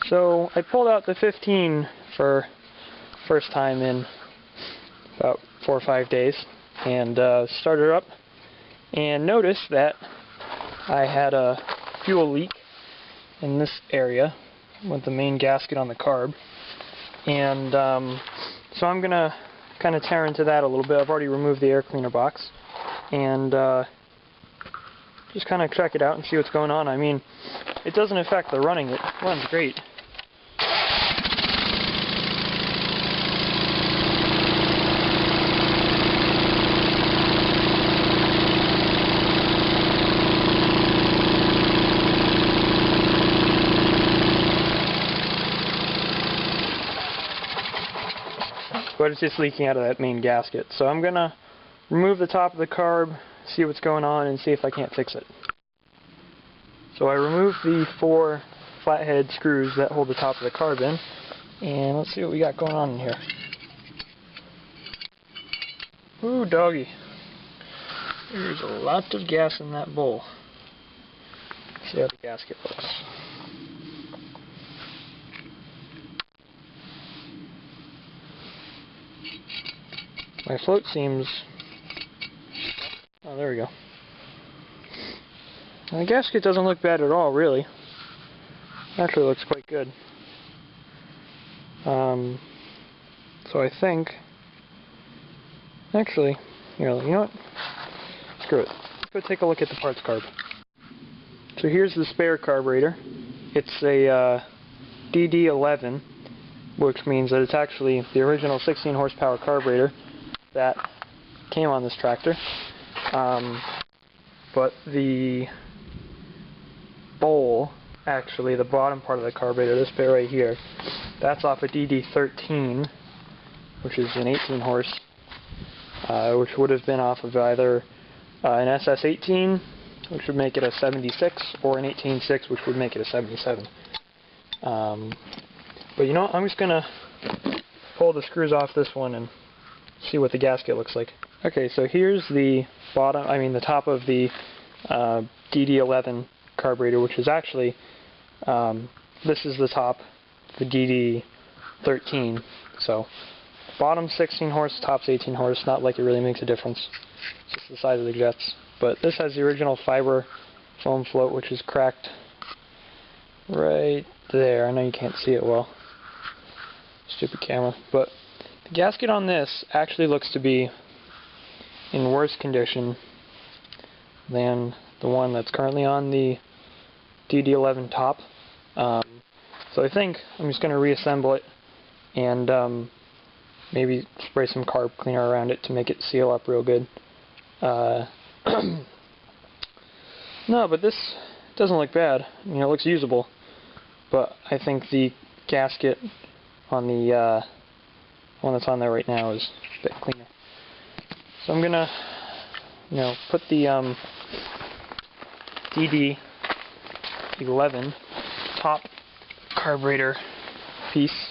So I pulled out the 15 for first time in about 4 or 5 days and started her up and noticed that I had a fuel leak in this area with the main gasket on the carb, and so I'm gonna kind of tear into that a little bit. I've already removed the air cleaner box and just kind of check it out and see what's going on. I mean, it doesn't affect the running, it runs great. But it's just leaking out of that main gasket. So I'm gonna remove the top of the carb, see what's going on, and see if I can't fix it. So I removed the 4 flathead screws that hold the top of the carb in, and let's see what we got going on in here. Ooh, doggy. There's a lot of gas in that bowl. Let's see how the gasket looks. My float seems... oh, there we go. Now, the gasket doesn't look bad at all, really. Actually looks quite good. So I think... actually, here, you know what? Screw it. Let's go take a look at the parts carb. So here's the spare carburetor. It's a DD11, which means that it's actually the original 16 horsepower carburetor that came on this tractor, but the bowl, actually the bottom part of the carburetor, this bit right here, that's off a DD13, which is an 18 horse, which would have been off of either an SS18, which would make it a 76, or an 18.6, which would make it a 77. But you know what, I'm just going to pull the screws off this one and see what the gasket looks like. Okay, so here's the the top of the DD11 carburetor, which is actually, this is the top, the DD13. So, bottom 16 horse, top's 18 horse, not like it really makes a difference. It's just the size of the jets. But this has the original fiber foam float, which is cracked right there. I know you can't see it well. Stupid camera. But the gasket on this actually looks to be in worse condition than the one that's currently on the DD11 top. So I think I'm just going to reassemble it and maybe spray some carb cleaner around it to make it seal up real good. No, but this doesn't look bad. I mean, it looks usable, but I think the gasket on the one that's on there right now is a bit cleaner. So I'm gonna, put the DD11 top carburetor piece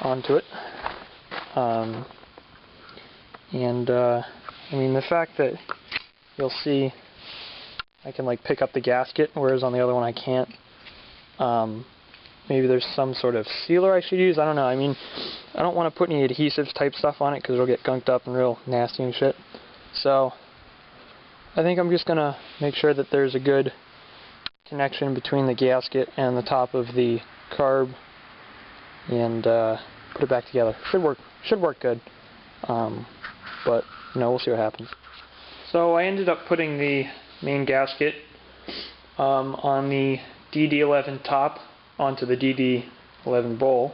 onto it, I mean, the fact that you'll see I can like pick up the gasket, whereas on the other one I can't. Maybe there's some sort of sealer I should use. I don't know. I mean, I don't want to put any adhesive type stuff on it because it'll get gunked up and real nasty and shit. So I think I'm just going to make sure that there's a good connection between the gasket and the top of the carb and put it back together. Should work good. But we'll see what happens. So I ended up putting the main gasket on the DD11 top onto the DD11 bowl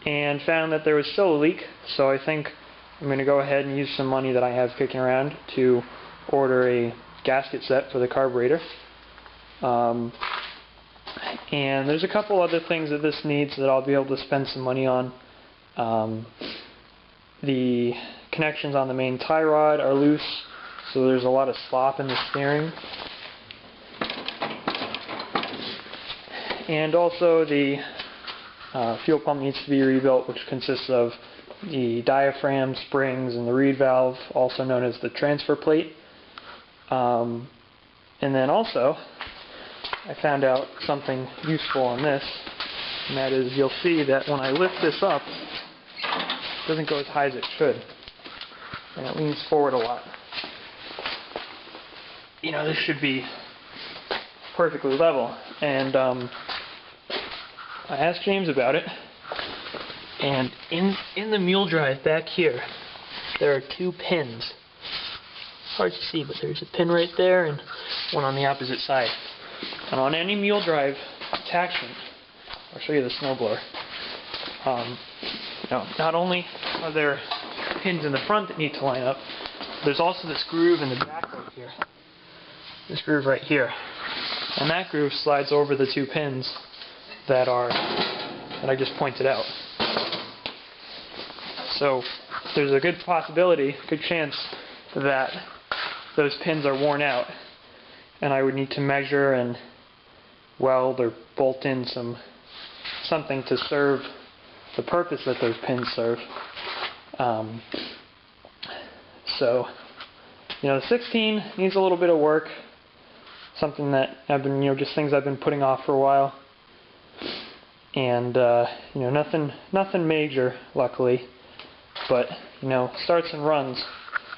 and found that there was still a leak, so I think I'm going to go ahead and use some money that I have kicking around to order a gasket set for the carburetor. And there's a couple other things that this needs that I'll be able to spend some money on. The connections on the main tie rod are loose, so there's a lot of slop in the steering. And also the fuel pump needs to be rebuilt, which consists of the diaphragm, springs, and the reed valve, also known as the transfer plate. And then also, I found out something useful on this. And that is, you'll see that when I lift this up, it doesn't go as high as it should. And it leans forward a lot. You know, this should be perfectly level. And I asked James about it. And in the mule drive back here, there are 2 pins. Hard to see, but there's a pin right there and one on the opposite side. And on any mule drive attachment, I'll show you the snowblower. Not only are there pins in the front that need to line up, there's also this groove in the back right here. This groove right here. And that groove slides over the 2 pins that I just pointed out. So there's a good possibility, good chance that those pins are worn out, and I would need to measure and weld or bolt in something to serve the purpose that those pins serve. So, the 16 needs a little bit of work. Something that I've been, just things I've been putting off for a while. And nothing major, luckily. But starts and runs,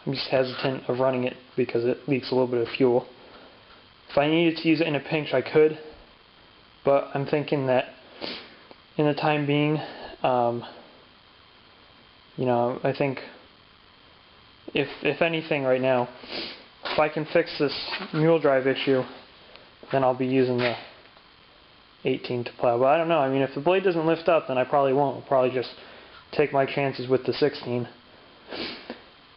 I'm just hesitant of running it because it leaks a little bit of fuel. If I needed to use it in a pinch, I could, but I'm thinking that in the time being, I think if anything right now, if I can fix this mule drive issue, then I'll be using the 18 to plow. But I don't know. I mean, if the blade doesn't lift up, then I probably won't. I'll probably just take my chances with the 16.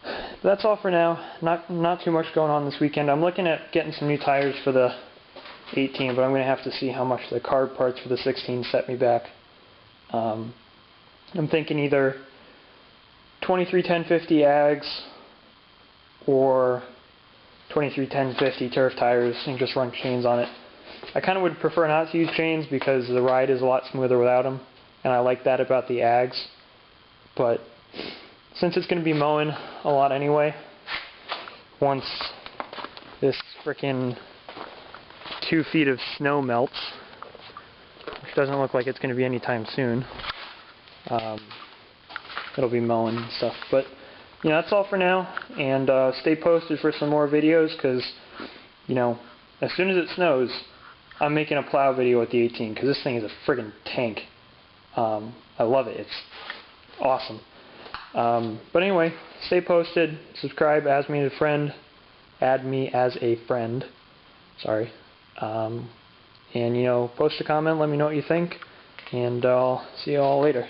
But that's all for now. Not too much going on this weekend. I'm looking at getting some new tires for the 18, but I'm going to have to see how much the carb parts for the 16 set me back. I'm thinking either 231050 Ags or 231050 turf tires and just run chains on it. I kind of would prefer not to use chains because the ride is a lot smoother without them, and I like that about the Ags. But since it's going to be mowing a lot anyway, once this frickin' 2 feet of snow melts, which doesn't look like it's going to be anytime soon, it'll be mowing and stuff. But that's all for now, and stay posted for some more videos because as soon as it snows, I'm making a plow video with the 18 because this thing is a friggin' tank. I love it. It's awesome. But anyway, stay posted, subscribe, add me as a friend. Sorry. And post a comment, let me know what you think, and I'll see you all later.